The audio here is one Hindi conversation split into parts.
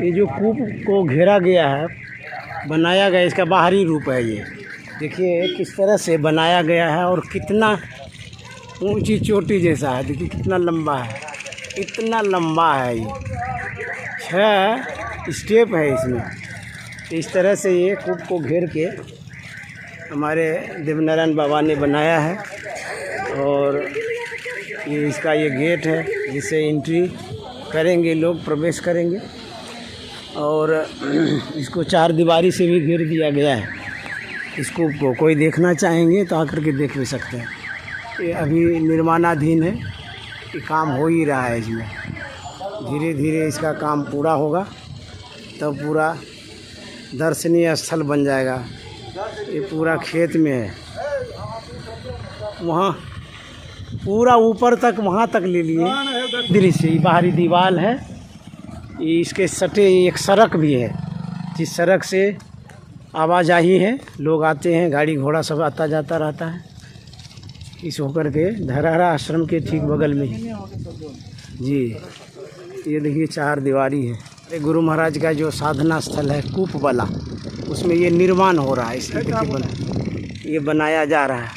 ये जो कूप को घेरा गया है, बनाया गया, इसका बाहरी रूप है ये। देखिए किस तरह से बनाया गया है और कितना ऊंची चोटी जैसा है। देखिए कितना लंबा है, इतना लंबा है ये। 6 स्टेप है इसमें। इस तरह से ये कूप को घेर के हमारे देवनारायण बाबा ने बनाया है। और ये इसका ये गेट है जिससे एंट्री करेंगे लोग, प्रवेश करेंगे। और इसको 4 दीवारी से भी घेर दिया गया है। इस कूप को कोई देखना चाहेंगे तो आकर के देख भी सकते हैं। ये अभी निर्माणाधीन है, ये काम हो ही रहा है। इसमें धीरे धीरे इसका काम पूरा होगा तब पूरा दर्शनीय स्थल बन जाएगा। ये पूरा खेत में है, वहाँ पूरा ऊपर तक, वहाँ तक ले लिए दृश्य। ये बाहरी दीवार है, ये इसके सटे एक सड़क भी है, जिस सड़क से आवाजाही है, लोग आते हैं, गाड़ी घोड़ा सब आता जाता रहता है। इस होकर के धरहरा आश्रम के ठीक बगल में जी ये देखिए 4 दीवारी है। ये गुरु महाराज का जो साधना स्थल है कूप वाला, उसमें ये निर्माण हो रहा है। इसलिए देखिए ये बनाया जा रहा है,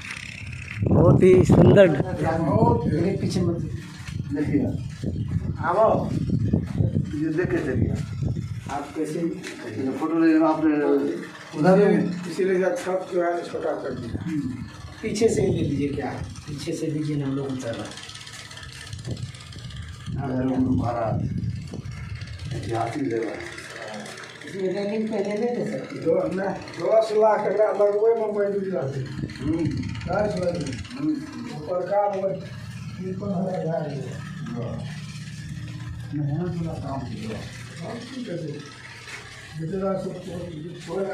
बहुत ही सुंदर। पीछे मत देखिए, आओ ये देखे देखिए आप कैसे फोटो ले आपने उधर इसीलिए छत जो है छोटा कर दिया। पीछे से ले लीजिए, क्या है पीछे से लीजिए, हम लोग उतर रहे महाराज इसमें रेलिंग पहले नहीं दे सकती। 10 लाख लगवे में बैठ जाते ऊपर का मेहनत वाला काम होंगे और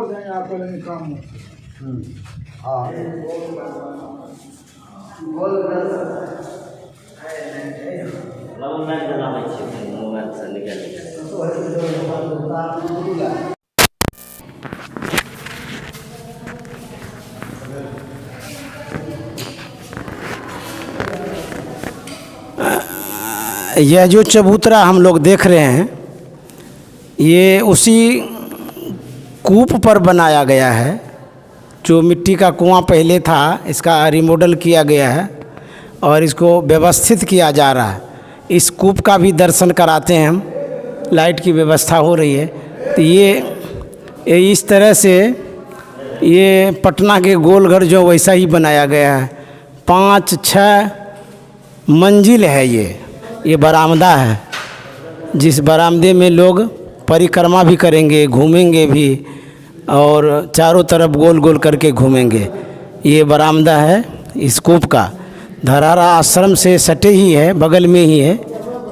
देंगे आप काम। हाँ यह जो चबूतरा हम लोग देख रहे हैं, ये उसी कूप पर बनाया गया है। जो मिट्टी का कुआं पहले था, इसका रिमॉडल किया गया है और इसको व्यवस्थित किया जा रहा है। इस कूप का भी दर्शन कराते हैं हम, लाइट की व्यवस्था हो रही है। तो ये इस तरह से ये पटना के गोलघर जो वैसा ही बनाया गया है। 5-6 मंजिल है ये बरामदा है, जिस बरामदे में लोग परिक्रमा भी करेंगे, घूमेंगे भी और चारों तरफ गोल गोल करके घूमेंगे। ये बरामदा है इस कूप का, धरहरा आश्रम से सटे ही है, बगल में ही है,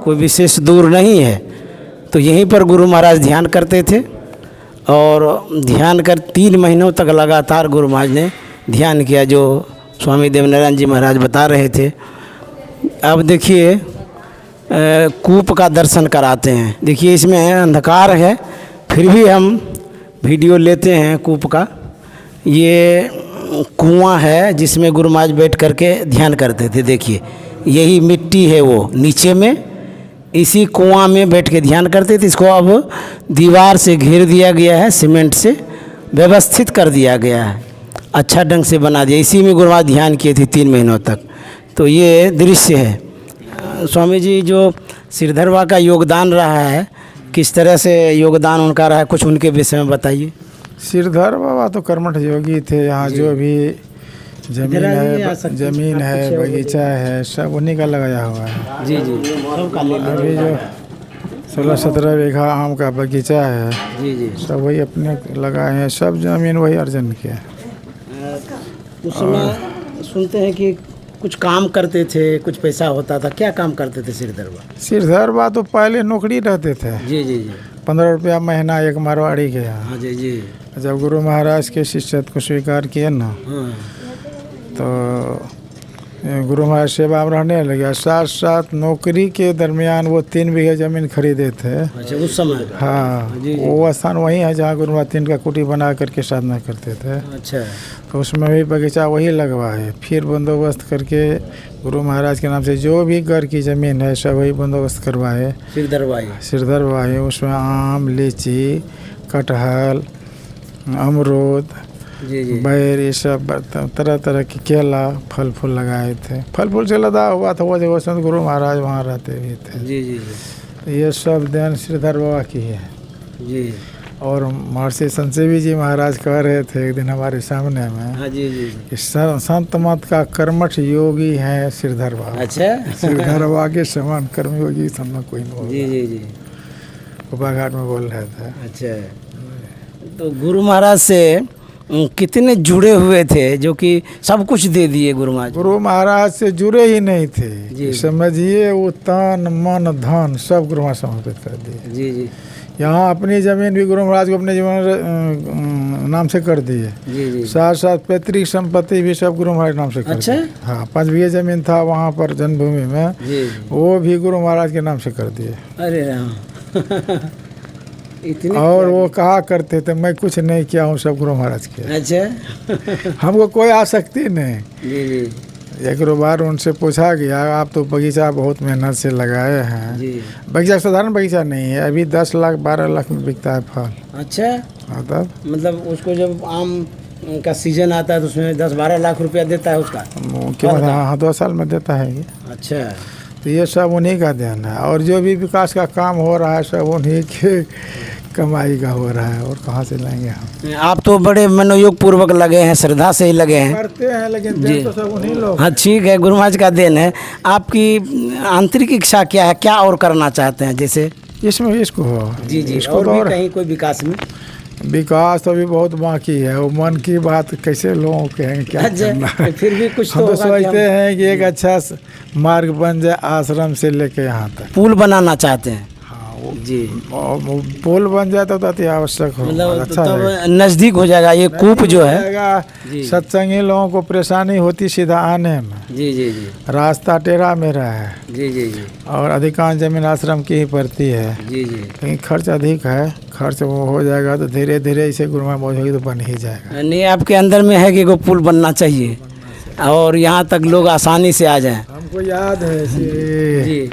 कोई विशेष दूर नहीं है। तो यहीं पर गुरु महाराज ध्यान करते थे और ध्यान कर 3 महीनों तक लगातार गुरु महाराज ने ध्यान किया, जो स्वामी देवनारायण जी महाराज बता रहे थे। अब देखिए कूप का दर्शन कराते हैं। देखिए इसमें अंधकार है, फिर भी हम वीडियो लेते हैं कूप का। ये कुआं है जिसमें गुरु महाराज बैठ करके ध्यान करते थे। देखिए यही मिट्टी है, वो नीचे में इसी कुआं में बैठ के ध्यान करते थे। इसको अब दीवार से घेर दिया गया है, सीमेंट से व्यवस्थित कर दिया गया है, अच्छा ढंग से बना दिया। इसी में गुरु महाराज ध्यान किए थे 3 महीनों तक। तो ये दृश्य है। स्वामी जी जो सिरधरवा का योगदान रहा है, किस तरह से योगदान उनका रहा है, कुछ उनके विषय में बताइए। सिरधर बाबा तो कर्मठ योगी थे। यहाँ जो भी जमीन है, बगीचा है, सब उन्हीं का लगाया हुआ है। जी अभी जो 16-17 बीघा आम का बगीचा है, जी सब वही अपने लगाए हैं। सब जमीन वही अर्जन किया। उस समय सुनते हैं कि कुछ काम करते थे, कुछ पैसा होता था। क्या काम करते थे सिरधरवा? सिरधरवा तो पहले नौकरी रहते थे। जी 15 रुपया महीना एक मारवाड़ी के यहाँ। हाँ जी। जब गुरु महाराज के शिष्यत्व को स्वीकार किए ना, तो गुरु महाराज सेवा में रहने लगे, साथ साथ नौकरी के दरमियान वो 3 बीघे ज़मीन खरीदे थे। अच्छा, उस समय। हाँ, जी, जी। वो स्थान वही है जहाँ गुरु महाराज 3 का कुटी बना करके साधना करते थे। अच्छा। तो उसमें भी बगीचा वही लगवाए, फिर बंदोबस्त करके गुरु महाराज के नाम से जो भी घर की ज़मीन है सब वही बंदोबस्त करवाए, सिरदर वाए। उसमें आम, लीची, कटहल, अमरूद, जी जी। बैर, ये सब तरह तरह के केला, फल फूल लगाए थे। फल फूल से लदा हुआ था वो जगह, संत गुरु महाराज वहाँ रहते भी थे। जी जी जी। ये सब देन श्रीधर बाबा की है जी। और महर्षि संजीवी जी महाराज कह रहे थे एक दिन हमारे सामने में, हाँ जी जी। कि संत मत का कर्मठ योगी है श्रीधर बाबा। अच्छा। श्रीधर बाबा के समान कर्म योगी संत में कोई नहीं होगा। जी जी जी। कुपाघाट में बोल रहे थे। अच्छा, तो गुरु महाराज से कितने जुड़े हुए थे जो कि सब कुछ दे दिए गुरु महाराज? गुरु महाराज से जुड़े ही नहीं जी। थे, समझिए वो तन मन धन सब गुरु महाराज समर्पित कर दिए। जी जी। यहाँ अपनी ज़मीन भी गुरु महाराज को अपने जीवन नाम से कर दिए। जी जी। साथ साथ पैतृक संपत्ति भी सब गुरु महाराज नाम से कर अच्छा? दिए। हाँ, 5 बीघे ज़मीन था वहाँ पर जन्मभूमि में, जी। वो भी गुरु महाराज के नाम से कर दिए। अरे राम। इतने। और वो कहा करते थे मैं कुछ नहीं किया हूँ, सब गुरु महाराज किया। अच्छा। हमको कोई आसक्ति नहीं। जी जी। एक बार उनसे पूछा गया आप तो बगीचा बहुत मेहनत से लगाए हैं। जी। बगीचा साधारण बगीचा नहीं है, अभी 10 लाख 12 लाख में बिकता है फल। अच्छा, मतलब उसको जब आम का सीजन आता है तो उसमें 10-12 लाख रुपया देता है उसका। क्या? हाँ, 2 साल में देता है ये। अच्छा, तो ये सब उन्हीं का देन है और जो भी विकास का काम हो रहा है सब उन्हीं के कमाई का हो रहा है, और कहाँ से लाएंगे हम? आप तो बड़े मनोयोग पूर्वक लगे हैं, श्रद्धा से ही लगे हैं। करते हैं लेकिन देन तो सब उन्हीं लोग। हाँ ठीक है, गुरु महाराज का देन है। आपकी आंतरिक इच्छा क्या है, क्या और करना चाहते हैं? जैसे इसमें इसको हो जी जी, इसको और तो भी और कहीं कोई विकास में? विकास तो अभी बहुत बाकी है, वो मन की बात कैसे लोगों को कहेंगे क्या करना है। फिर भी कुछ हम तो होगा कि सोचते हैं कि एक अच्छा मार्ग बन जाए आश्रम से लेके यहाँ तक। पुल बनाना चाहते हैं। हाँ, वो जी, पुल बन जाए तो अति आवश्यक हो, मतलब अच्छा तब है। नज़दीक हो जाएगा ये कूप जो है। जी। सत्संगी लोगों को परेशानी होती सीधा आने में। जी जी जी। रास्ता टेढ़ा मेरा है। जी जी जी। और अधिकांश जमीन आश्रम की ही पड़ती है। जी जी। लेकिन खर्च अधिक है, खर्च वो हो जाएगा तो धीरे धीरे इसे गुरु महाराज मौज होगी तो बन ही जाएगा। नहीं, आपके अंदर में है कि वो पुल बनना चाहिए और यहाँ तक लोग आसानी से आ जाएं। हमको याद है जी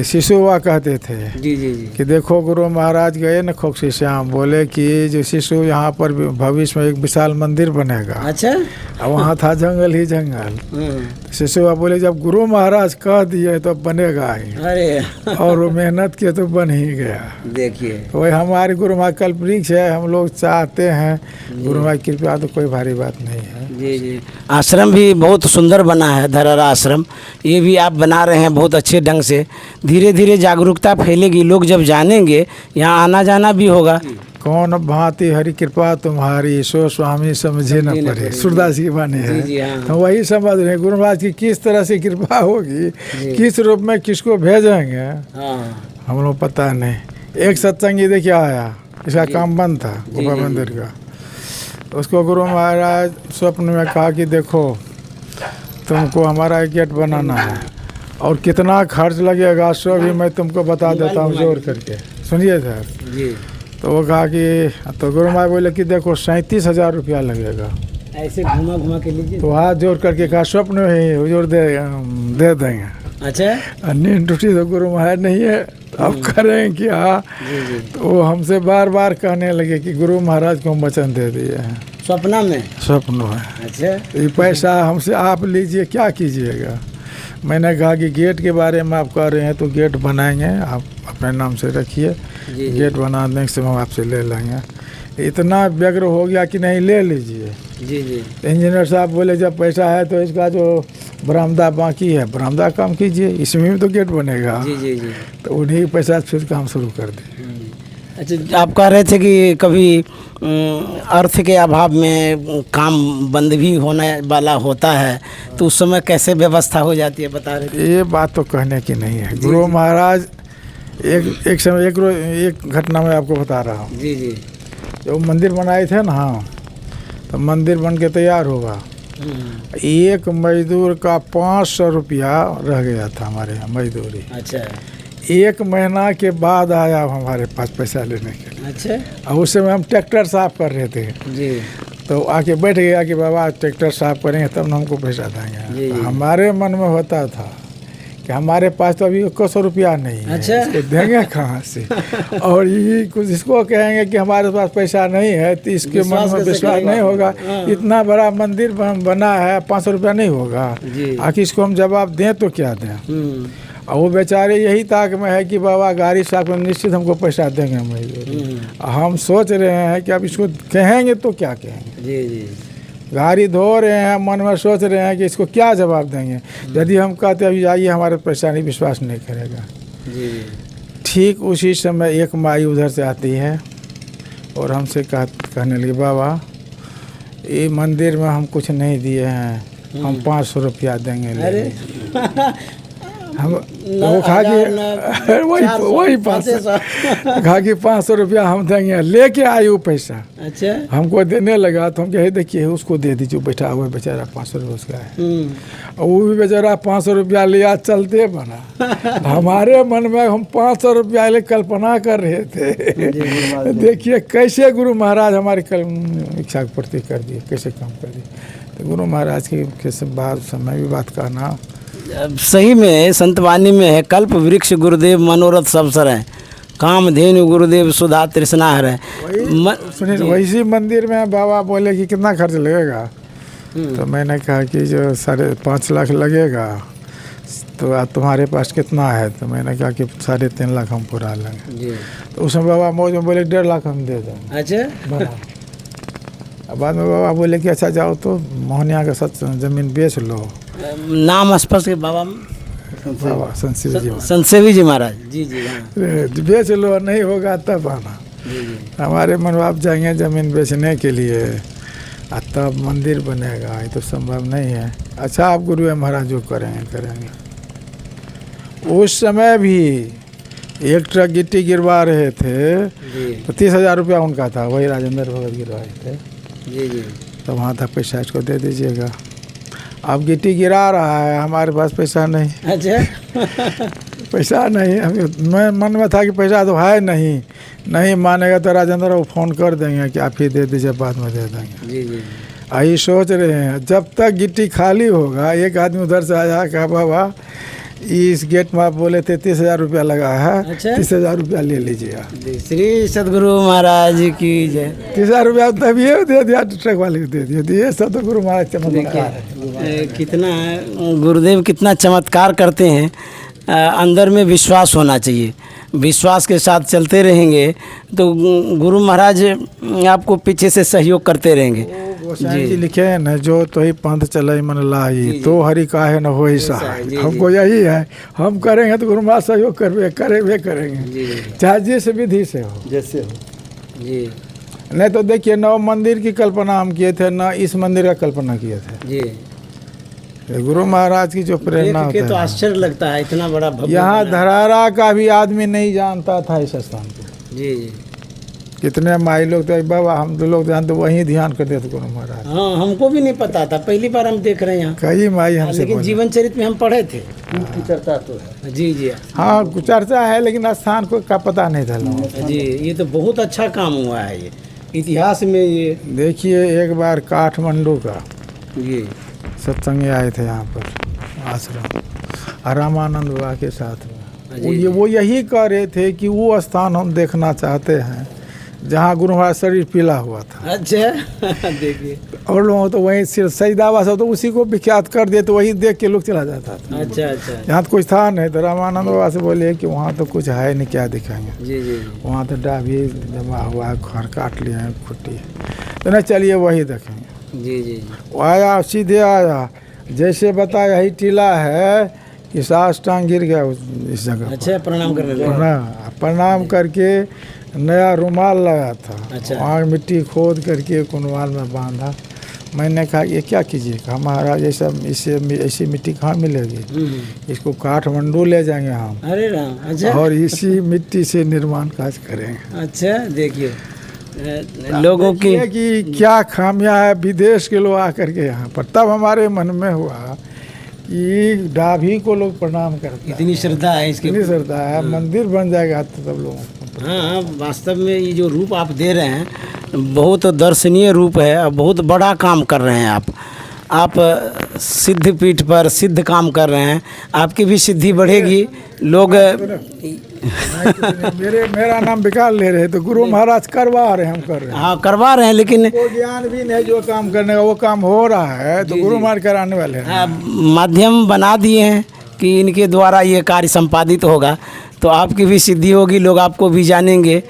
शिशुआ कहते थे जी जी जी। कि देखो गुरु महाराज गए न खोक्सी श्याम, बोले कि जो शिशु यहाँ पर भविष्य में एक विशाल मंदिर बनेगा। अच्छा। और वहाँ था जंगल ही जंगल। शिशुआ बोले जब गुरु महाराज कह दिए तो बनेगा ही। अरे और वो मेहनत किए तो बन ही गया। देखिए, वही हमारे गुरु महाराज कल्पवृक्ष है, हम लोग चाहते हैं गुरु महाराज की कृपा, तो कोई भारी बात नहीं है। जी जी। आश्रम भी बहुत सुंदर बना है, धरहरा आश्रम, ये भी आप बना रहे हैं बहुत अच्छे ढंग से। धीरे धीरे जागरूकता फैलेगी, लोग जब जानेंगे यहाँ आना जाना भी होगा। कौन भांति हरि कृपा तुम्हारी, सो स्वामी समझे न पड़े, सूरदास की वाणी है। जी, हाँ। हम वही समझ रहे हैं गुरु महाराज की किस तरह से कृपा होगी, किस रूप में किसको भेजेंगे हम लोग पता नहीं। एक सत्संगी देखिए आया, इसका काम बंद था गोपा मंदिर का। उसको गुरु महाराज स्वप्न में कहा कि देखो तुमको हमारा एक गेट बनाना है और कितना खर्च लगेगा सो भी मैं तुमको बता देता हूँ जोर करके, सुनिए सर जी। तो वो कहा कि तो गुरु महाराज बोले कि देखो 37,000 रुपया लगेगा। ऐसे घुमा घुमा के लीजिए तो हाथ जोड़ करके कहा स्वप्न में ही हुजूर दे देंगे। अच्छा, नींद टूटी तो गुरु महाराज नहीं है, अब करें क्या? तो वो हमसे बार बार कहने लगे कि गुरु महाराज को हम वचन दे दिए हैं सपना में। स्वप्न में। अच्छा, ये पैसा हमसे आप लीजिए, क्या कीजिएगा? मैंने कहा कि गेट के बारे में आप कह रहे हैं तो गेट बनाएंगे, आप अपने नाम से रखिए, गेट बनाने के समय आपसे ले लेंगे। इतना व्यग्र हो गया कि नहीं ले लीजिए। जी जी। इंजीनियर साहब बोले जब पैसा है तो इसका जो बरामदा बाकी है बरामदा काम कीजिए, इसमें भी तो गेट बनेगा। जी जी जी। तो उन्हीं पैसा फिर काम शुरू कर दिए। अच्छा, आप कह रहे थे कि कभी अर्थ के अभाव में काम बंद भी होने वाला होता है, तो उस समय कैसे व्यवस्था हो जाती है, बता रहे थे? ये बात तो कहने की नहीं है। गुरु महाराज एक समय एक घटना मैं आपको बता रहा हूँ। जी जी। जब मंदिर बनाए थे ना, तो मंदिर बन के तैयार होगा एक मजदूर का 500 रुपया रह गया था हमारे यहाँ मजदूरी। अच्छा। 1 महीना के बाद आया हमारे पास पैसा लेने के लिए। अच्छा। और उस समय हम ट्रैक्टर साफ कर रहे थे जी। तो आके बैठ गया कि बाबा ट्रैक्टर साफ करेंगे तब ना हमको पैसा देंगे। तो हमारे मन में होता था कि हमारे पास तो अभी 100 रुपया नहीं है। अच्छा। इसको देंगे कहाँ से? और ये कुछ इसको कहेंगे कि हमारे पास पैसा नहीं है तो इसके मन में विश्वास नहीं होगा। इतना बड़ा मंदिर बना है 500 रुपया नहीं होगा, आखिर इसको हम जवाब दें तो क्या दें? और वो बेचारे यही ताक में है कि बाबा गाड़ी साफ में निश्चित हमको पैसा देंगे मजदूरी। हम सोच रहे हैं कि अब इसको कहेंगे तो क्या कहेंगे? जी जी। गाड़ी धो रहे हैं, मन में सोच रहे हैं कि इसको क्या जवाब देंगे। यदि हम कहते अभी जाइए हमारे पैसा नहीं, विश्वास नहीं करेगा। जी। ठीक उसी समय एक माई उधर से आती है और हमसे कहने लगी बाबा ये मंदिर में हम कुछ नहीं दिए हैं, हम 500 रुपया देंगे। ले हम वो खा के वही 500 खा के 500 रुपया हम देंगे। लेके आई वो पैसा। अच्छा। हमको देने लगा तो हम कहे देखिए उसको दे दीजिए, बैठा हुआ बेचारा 500 रुपये उसका है। और वो भी बेचारा 500 रुपया लिया चलते बना। हमारे मन में हम 500 रुपया ले कल्पना कर रहे थे। देखिए कैसे गुरु महाराज हमारी इच्छा की पूर्ति कर दिए, कैसे काम कर दिए। तो गुरु महाराज की बात समय भी बात कहना सही में संतवाणी में है, कल्प वृक्ष गुरुदेव मनोरथ सब सर है, कामधेनु गुरुदेव सुधा तृष्णा है। सुनिए वैसी मंदिर में बाबा बोले कि कितना खर्च लगेगा? तो मैंने कहा कि जो 5.5 लाख लगेगा। तो तुम्हारे पास कितना है? तो मैंने कहा कि 3.5 लाख हम पूरा लेंगे। तो उसमें बाबा मौज में बोले 1.5 लाख हम दे देंगे। अच्छा। बाद में बाबा बोले कि अच्छा जाओ तो मोहनिया के साथ जमीन बेच लो। नाम स्पष्ट के बाबा संसेवी जी महाराज। जी जी। बेच लो, नहीं होगा तब आना। हमारे मन आप जाएंगे ज़मीन बेचने के लिए और तब मंदिर बनेगा, ये तो संभव नहीं है। अच्छा आप गुरु महाराज जो करेंगे। उस समय भी एक ट्रक गिट्टी गिरवा रहे थे तो 30,000 रुपया उनका था, वही राजेंद्र भगत गिरवाए थे। जी जी। तो वहाँ तक पैसा इसको दे दीजिएगा। अब गिट्टी गिरा रहा है, हमारे पास पैसा नहीं। अच्छा। पैसा नहीं। मैं मन में था कि पैसा तो है नहीं मानेगा तो राजेंद्र को फ़ोन कर देंगे कि आप ही दे दीजिए, बाद में दे देंगे। जी जी। यही सोच रहे हैं। जब तक गिट्टी खाली होगा, एक आदमी उधर से आया कहा बाबा इस गेट में आप बोले थे 30,000 रुपया लगा है। अच्छा? 30,000 रुपया ले लीजिए। श्री सदगुरु महाराज की जय। 30,000 रुपया तभी दे दिया, ट्रक वाले को दे दिया। सदगुरु महाराज चमत्कार कितना गुरुदेव कितना चमत्कार करते हैं। अंदर में विश्वास होना चाहिए, विश्वास के साथ चलते रहेंगे तो गुरु महाराज आपको पीछे से सहयोग करते रहेंगे। जी लिखे हैं ना, जो तो ही पंथ चले मन लाई, तो हरि काहे न होई सहाय। हमको यही है, हम करेंगे तो गुरु महाराज सहयोग करेंगे, चाहे जिस विधि से हो, जैसे हो। जी। नहीं तो देखिए 9 मंदिर की कल्पना हम किए थे, ना इस मंदिर का कल्पना किए थे। जी। गुरु महाराज की जो प्रेरणा होता है, तो आश्चर्य लगता है इतना बड़ा भव्य। यहाँ धरारा का भी आदमी नहीं जानता था इस स्थान को। जी जी। कितने माई लोग थे बाबा, हम तो लोग जानते वहीं ध्यान करते थे गुरु महाराज। हाँ हमको भी नहीं पता था, पहली बार हम देख रहे हैं यहाँ। कई माई हमसे, लेकिन जीवन चरित्र में हम पढ़े थे। चर्चा तो है। जी जी। हाँ चर्चा है, लेकिन स्थान को का पता नहीं था लोगों। जी ये तो बहुत अच्छा काम हुआ है ये इतिहास में। ये देखिए एक बार काठमांडू का जी सत्संगी आए थे यहाँ पर आश्रम, रामानंद बाबा के साथ में। वो यही कह रहे थे कि वो स्थान हम देखना चाहते हैं जहाँ गुरु महाराज शरीर पीला हुआ था। अच्छा। देखिए और लोग तो वहीं सईदावा सब तो उसी को विख्यात कर दिए, तो वही देख के लोग चला जाता था। अच्छा अच्छा। यहाँ तो कुछ था नहीं, तो रामानंद बाबा से बोले कि वहाँ तो कुछ है नहीं, क्या दिखाएंगे। जी जी। वहाँ तो डाभी जमा हुआ है, घर काट लिए हैं, खुट्टी है। तो नहीं चलिए वही देखेंगे। जी जी। वो आया, सीधे आया, जैसे बताया यही टीला है कि साष्टांग गिर गया इस जगह। अच्छा। प्रणाम करने प्रणाम करके नया रुमाल लगा था। अच्छा। वहाँ मिट्टी खोद करके रुमाल में बांधा। मैंने कहा ये क्या कीजिएगा महाराज, ऐसी मिट्टी कहाँ मिलेगी, इसको काठमांडू ले जाएंगे हम। अरे राम। अच्छा। और इसी मिट्टी से निर्माण कार्य करेंगे। अच्छा। देखिए लोगों की देखिए कि क्या खामियां है विदेश के लोग आकर के यहाँ पर, तब हमारे मन में हुआ कि डाभी को लोग प्रणाम करते हैं, इतनी श्रद्धा है इसकी। इतनी श्रद्धा है, मंदिर बन जाएगा तो सब लोगों को। हाँ हाँ, वास्तव में ये जो रूप आप दे रहे हैं बहुत दर्शनीय रूप है और बहुत बड़ा काम कर रहे हैं आप सिद्ध पीठ पर सिद्ध काम कर रहे हैं, आपकी भी सिद्धि बढ़ेगी। लोग मेरा नाम विकास ले रहे तो गुरु महाराज करवा रहे हैं, हम कर रहे हैं। हाँ करवा रहे हैं, लेकिन वो ज्ञान भी नहीं जो काम करने का, वो काम हो रहा है तो गुरु महाराज कराने वाले हैं। माध्यम बना दिए हैं कि इनके द्वारा ये कार्य संपादित होगा, तो आपकी भी सिद्धि होगी, लोग आपको भी जानेंगे।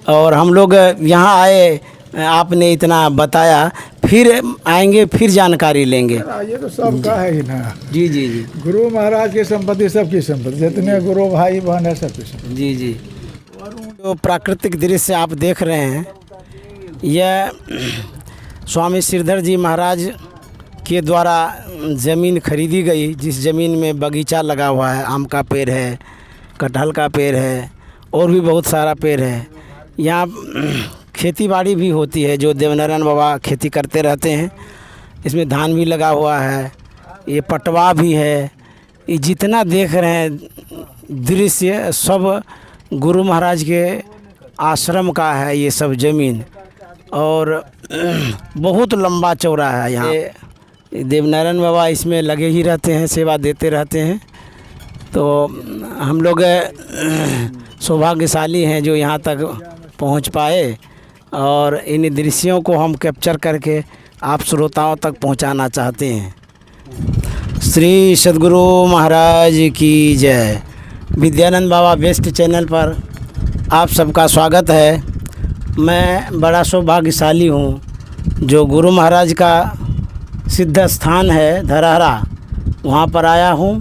और हम लोग यहाँ आए, आपने इतना बताया, फिर आएंगे, फिर जानकारी लेंगे। ये तो सबका है ही ना। जी जी जी गुरु महाराज की संपत्ति सबकी संपत्ति, जितने गुरु भाई बहन है सबकी संपत्ति। जी जी। जो प्राकृतिक दृश्य आप देख रहे हैं, यह स्वामी श्रीधर जी महाराज के द्वारा ज़मीन खरीदी गई, जिस ज़मीन में बगीचा लगा हुआ है, आम का पेड़ है, कटहल का पेड़ है और भी बहुत सारा पेड़ है। यहाँ खेती बाड़ी भी होती है, जो देवनारायण बाबा खेती करते रहते हैं। इसमें धान भी लगा हुआ है, ये पटवा भी है। ये जितना देख रहे हैं दृश्य सब गुरु महाराज के आश्रम का है, ये सब ज़मीन, और बहुत लंबा चौड़ा है। यहाँ देवनारायण बाबा इसमें लगे ही रहते हैं, सेवा देते रहते हैं। तो हम लोग सौभाग्यशाली हैं जो यहाँ तक पहुँच पाए, और इन दृश्यों को हम कैप्चर करके आप श्रोताओं तक पहुँचाना चाहते हैं। श्री सद्गुरु महाराज की जय। विद्यानंद बाबा बेस्ट चैनल पर आप सबका स्वागत है। मैं बड़ा सौभाग्यशाली हूँ जो गुरु महाराज का सिद्ध स्थान है धरहरा, वहाँ पर आया हूँ।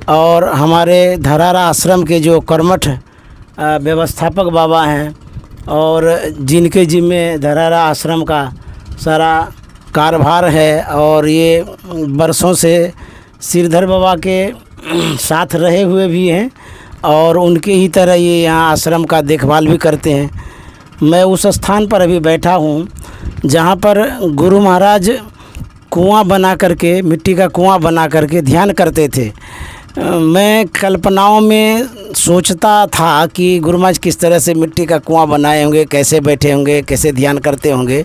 और हमारे धरहरा आश्रम के जो कर्मठ व्यवस्थापक बाबा हैं और जिनके जिम्मे धरहरा आश्रम का सारा कारभार है, और ये बरसों से श्रीधर बाबा के साथ रहे हुए भी हैं और उनके ही तरह ये यहाँ आश्रम का देखभाल भी करते हैं। मैं उस स्थान पर अभी बैठा हूँ जहाँ पर गुरु महाराज कुआं बना करके, मिट्टी का कुआं बना करके ध्यान करते थे। मैं कल्पनाओं में सोचता था कि गुरु महाराज किस तरह से मिट्टी का कुआं बनाए होंगे, कैसे बैठे होंगे, कैसे ध्यान करते होंगे।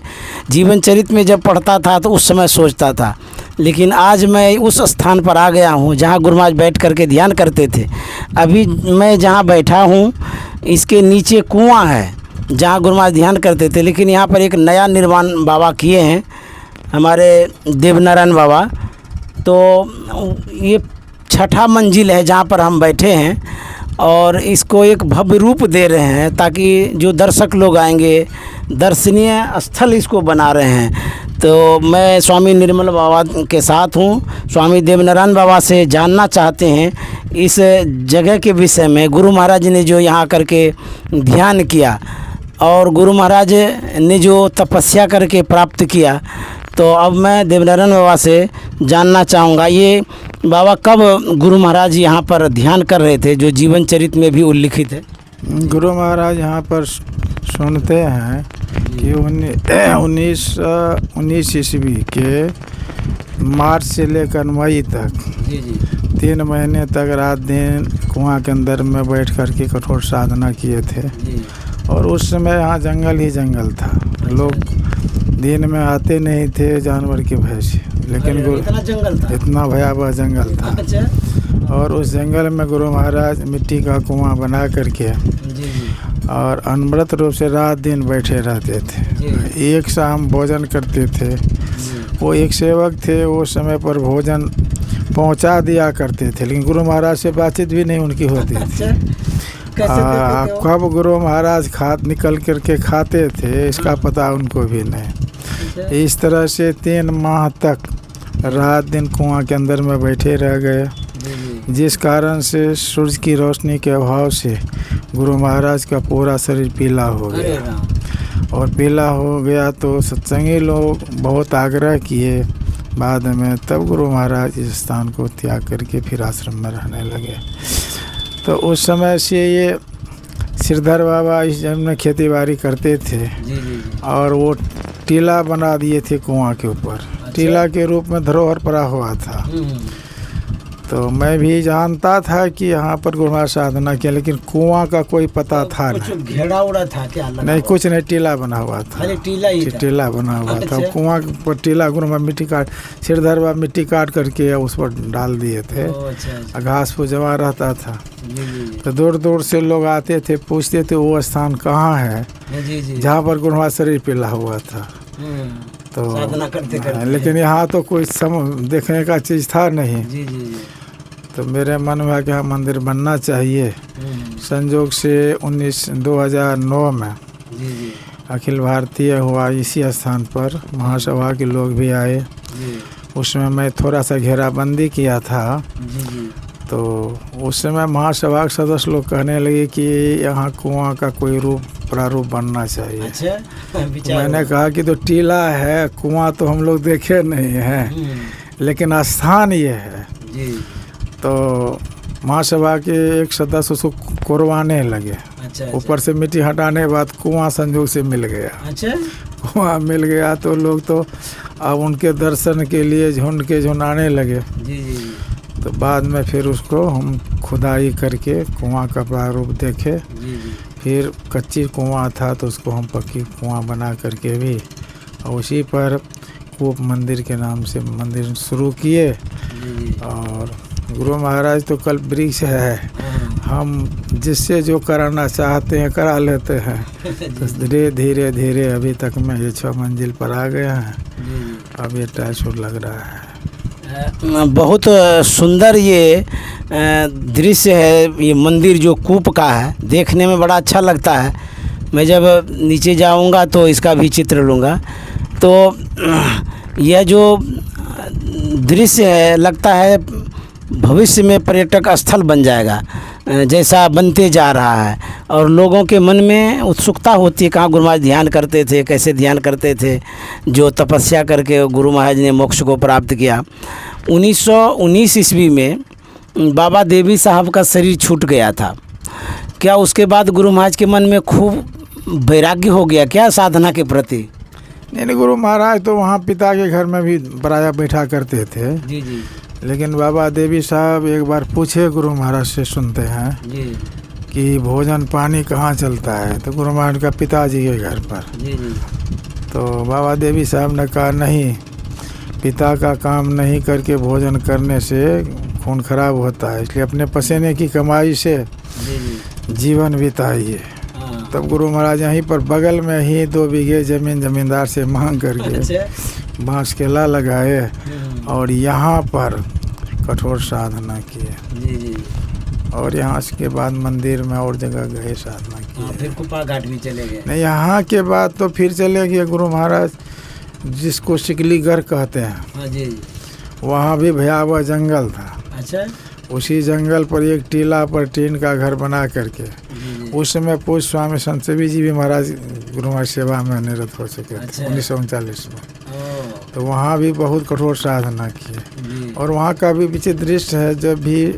जीवन चरित्र में जब पढ़ता था तो उस समय सोचता था, लेकिन आज मैं उस स्थान पर आ गया हूँ जहाँ गुरु महाराज बैठ करके ध्यान करते थे। अभी मैं जहाँ बैठा हूँ इसके नीचे कुआं है जहाँ गुरु महाराज ध्यान करते थे, लेकिन यहाँ पर एक नया निर्माण बाबा किए हैं हमारे देवनारायण बाबा। तो ये 6ठा मंजिल है जहाँ पर हम बैठे हैं, और इसको एक भव्य रूप दे रहे हैं ताकि जो दर्शक लोग आएंगे, दर्शनीय स्थल इसको बना रहे हैं। तो मैं स्वामी निर्मल बाबा के साथ हूँ। स्वामी देवनारायण बाबा से जानना चाहते हैं इस जगह के विषय में, गुरु महाराज ने जो यहाँ करके ध्यान किया और गुरु महाराज ने जो तपस्या करके प्राप्त किया। तो अब मैं देवनारायण बाबा से जानना चाहूँगा, ये बाबा कब गुरु महाराज यहाँ पर ध्यान कर रहे थे, जो जीवन चरित्र में भी उल्लिखित है? गुरु महाराज यहाँ पर सुनते हैं कि 19 ईस्वी के मार्च से लेकर मई तक जी जी 3 महीने तक रात दिन कुआं के अंदर में बैठ कर के कठोर साधना किए थे। और उस समय यहाँ जंगल ही जंगल था, लोग दिन में आते नहीं थे जानवर के भय से, लेकिन इतना जंगल था, इतना भयावह जंगल था। अच्छा। और उस जंगल में गुरु महाराज मिट्टी का कुआं बना करके और अनवरत रूप से रात दिन बैठे रहते थे। एक शाम भोजन करते थे। वो एक सेवक थे, वो समय पर भोजन पहुंचा दिया करते थे, लेकिन गुरु महाराज से बातचीत भी नहीं उनकी होती थी। कब गुरु महाराज निकल करके खाते थे इसका पता उनको भी नहीं। इस तरह से 3 माह तक रात दिन कुआं के अंदर में बैठे रह गए, जिस कारण से सूरज की रोशनी के अभाव से गुरु महाराज का पूरा शरीर पीला हो गया। और पीला हो गया तो सत्संगी लोग बहुत आग्रह किए बाद में, तब गुरु महाराज इस स्थान को त्याग करके फिर आश्रम में रहने लगे। तो उस समय से ये श्रीधर बाबा इस जमीन में खेती बाड़ी करते थे जी जी और वो टीला बना दिए थे कुआं के ऊपर। टीला के रूप में धरोहर पड़ा हुआ था। तो मैं भी जानता था कि यहाँ पर गुरु महाराज साधना किया, लेकिन कुआं का कोई पता था नहीं। घेरा उड़ा था क्या? नहीं, कुछ नहीं, टीला बना हुआ था। खाली टीला ही था? टीला बना हुआ था। अच्छा। कुआं पर टीला गुरु महाराज मिट्टी काट, श्रीधर बाबा मिट्टी काट करके उस पर डाल दिए थे। अच्छा। घास फूस जमा रहता था। जी जी तो दूर दूर से लोग आते थे, पूछते थे वो स्थान कहाँ है जी जी जहाँ पर गुरु महाराज शरीर पिला हुआ था। तो साधना करते करते। लेकिन यहाँ तो कोई देखने का चीज़ था नहीं। जी जी जी तो मेरे मन में कि हाँ मंदिर बनना चाहिए। संयोग से 2009 में जी जी अखिल भारतीय हुआ इसी स्थान पर, महासभा के लोग भी आए। जी उसमें मैं थोड़ा सा घेराबंदी किया था। जी जी तो उस समय महासभा के सदस्य लोग कहने लगे कि यहाँ कुआं का कोई रूप प्रारूप बनना चाहिए। अच्छा। तो मैंने कहा कि तो टीला है, कुआं तो हम लोग देखे नहीं हैं, लेकिन स्थान ये है। जी। तो महासभा के एक सदस्य उसको कोरवाने लगे। अच्छा। ऊपर से मिट्टी हटाने के बाद कुआं संजोग से मिल गया। अच्छा। कुआं मिल गया तो लोग तो अब उनके दर्शन के लिए झुंड के झुंडाने लगे। जी जी तो बाद में फिर उसको हम खुदाई करके कुआं का प्रारूप देखे। जी जी फिर कच्ची कुआं था तो उसको हम पक्की कुआं बना करके भी, और उसी पर कूप मंदिर के नाम से मंदिर शुरू किए। और गुरु महाराज तो कल वृक्ष है, हम जिससे जो कराना चाहते हैं करा लेते हैं। तो धीरे धीरे अभी तक में ये 6 मंजिल पर आ गए हैं। अब ये टाइल्स लग रहा है। बहुत सुंदर ये दृश्य है। ये मंदिर जो कूप का है, देखने में बड़ा अच्छा लगता है। मैं जब नीचे जाऊंगा तो इसका भी चित्र लूँगा। तो यह जो दृश्य है, लगता है भविष्य में पर्यटक स्थल बन जाएगा, जैसा बनते जा रहा है। और लोगों के मन में उत्सुकता होती है, कहाँ गुरु महाराज ध्यान करते थे, कैसे ध्यान करते थे, जो तपस्या करके गुरु महाराज ने मोक्ष को प्राप्त किया। 1919 ईस्वी में बाबा देवी साहब का शरीर छूट गया था। क्या उसके बाद गुरु महाराज के मन में खूब वैराग्य हो गया क्या साधना के प्रति? नहीं, गुरु महाराज तो वहाँ पिता के घर में भी पराया बैठा करते थे। जी जी। लेकिन बाबा देवी साहब एक बार पूछे गुरु महाराज से, सुनते हैं जी कि भोजन पानी कहाँ चलता है, तो गुरु महाराज का पिताजी के घर पर। जी जी। तो बाबा देवी साहब ने कहा नहीं, पिता का काम नहीं करके भोजन करने से खून खराब होता है, इसलिए अपने पसीने की कमाई से जीवन बिताइए। तब गुरु महाराज यहीं पर बगल में ही 2 बीघे ज़मीन जमींदार से मांग करके बांस केला लगाए और यहाँ पर कठोर साधना किए। जी जी। और यहाँ के बाद मंदिर में और जगह गए, साधना किए। फिर कुप्पा घाट भी चले गए? नहीं, यहाँ के बाद तो फिर चले गए गुरु महाराज, जिसको शिकलीगढ़ कहते हैं। हाँ जी। वहाँ भी भयावह जंगल था। अच्छा। उसी जंगल पर एक टीला पर टीन का घर बना करके, उस समय पूज्य स्वामी संत सेवी जी भी महाराज गुरु महाराज सेवा में निरत हो चुके थे। अच्छा। 1939 में। तो वहाँ भी बहुत कठोर साधना की। और वहाँ का भी विचित्र दृश्य है, जब भी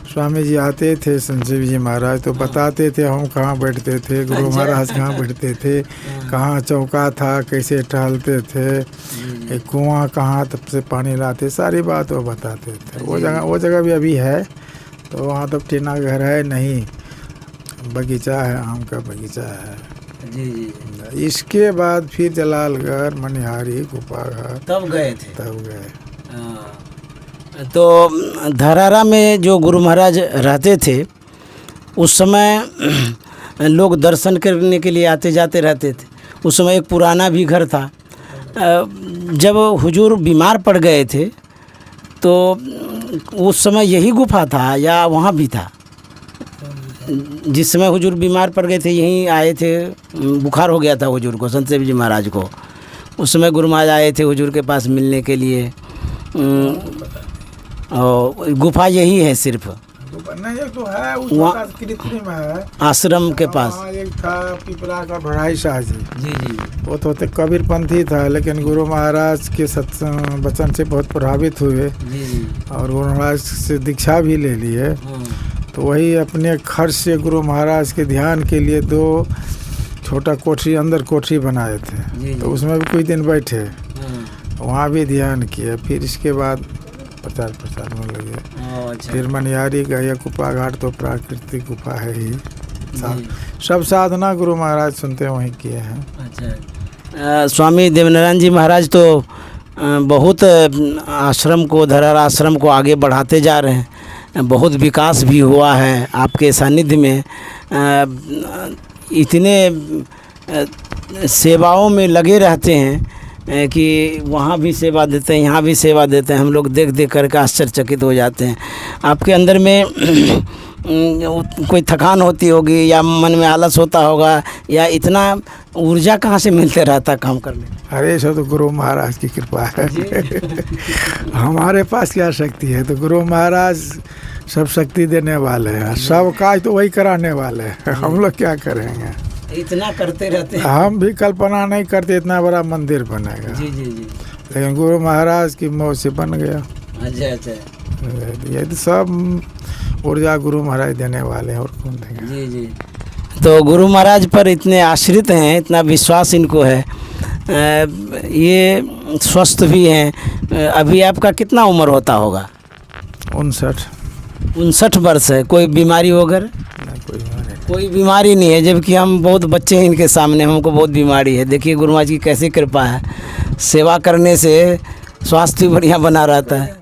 स्वामी जी आते थे संत सेवी जी महाराज तो बताते थे हम कहाँ बैठते थे, गुरु महाराज कहाँ बैठते थे, कहाँ चौका था, कैसे टहलते थे, एक कुआं कहाँ तब से पानी लाते, सारी बात वो बताते थे। वो जगह भी अभी है। तो वहाँ तब टीना घर है नहीं, बगीचा है, आम का बगीचा है। जी जी। इसके बाद फिर जलालगढ़, मनिहारी, कुप्पाघाट तब गए थे? तब गए। तो धरारा में जो गुरु महाराज रहते थे, उस समय लोग दर्शन करने के लिए आते जाते रहते थे। उस समय एक पुराना भी घर था। जब हुजूर बीमार पड़ गए थे तो उस समय यही गुफा था या वहाँ भी था? जिस समय हुजूर बीमार पड़ गए थे यहीं आए थे, बुखार हो गया था हुजूर को, संत सेवी जी महाराज को। उस समय गुरु महाराज आए थे हुजूर के पास मिलने के लिए। और गुफा यही है सिर्फ? नहीं, एक तो है वहाँ कृत्रिम है, आश्रम के पास। एक था पिपरा का ढोढ़ाई शाह जी। जी जी। वो तो कबीरपंथी था, लेकिन गुरु महाराज के सत्संग वचन से बहुत प्रभावित हुए जी जी। और गुरु महाराज से दीक्षा भी ले लिए। तो वही अपने खर्च से गुरु महाराज के ध्यान के लिए 2 छोटा कोठरी अंदर कोठरी बनाए थे। तो उसमें भी कुछ दिन बैठे, वहाँ भी ध्यान किया। फिर इसके बाद प्रचार में लगे। फिर मनिहारी गए, गुफा घाट तो प्राकृतिक गुफा है ही। सब साधना गुरु महाराज सुनते वहीं किए हैं। अच्छा, स्वामी देवनारायण जी महाराज तो बहुत आश्रम को, धरार आश्रम को आगे बढ़ाते जा रहे हैं। बहुत विकास भी हुआ है आपके सानिध्य में। इतने सेवाओं में लगे रहते हैं कि वहाँ भी सेवा देते हैं, यहाँ भी सेवा देते हैं। हम लोग देख देख करके आश्चर्यचकित हो जाते हैं। आपके अंदर में कोई थकान होती होगी या मन में आलस होता होगा, या इतना ऊर्जा कहाँ से मिलते रहता काम करने? अरे सब तो गुरु महाराज की कृपा है। हमारे पास क्या शक्ति है? तो गुरु महाराज सब शक्ति देने वाले हैं, सब काज तो वही कराने वाले हैं। हम लोग क्या करेंगे? इतना करते रहते हैं। हम भी कल्पना नहीं करते इतना बड़ा मंदिर बनेगा। जी जी जी। लेकिन गुरु महाराज की मौत से बन गया। अच्छा अच्छा। ये तो सब ऊर्जा गुरु महाराज देने वाले हैं, और कौन देंगे? जी जी। तो गुरु महाराज पर इतने आश्रित हैं, इतना विश्वास इनको है। ये स्वस्थ भी हैं। अभी आपका कितना उम्र होता होगा? 59 वर्ष है। कोई बीमारी वगैरह? कोई बीमारी नहीं है, जबकि हम बहुत बच्चे हैं इनके सामने, हमको बहुत बीमारी है। देखिए गुरु महाराज की कैसी कृपा है, सेवा करने से स्वास्थ्य बढ़िया बना रहता है।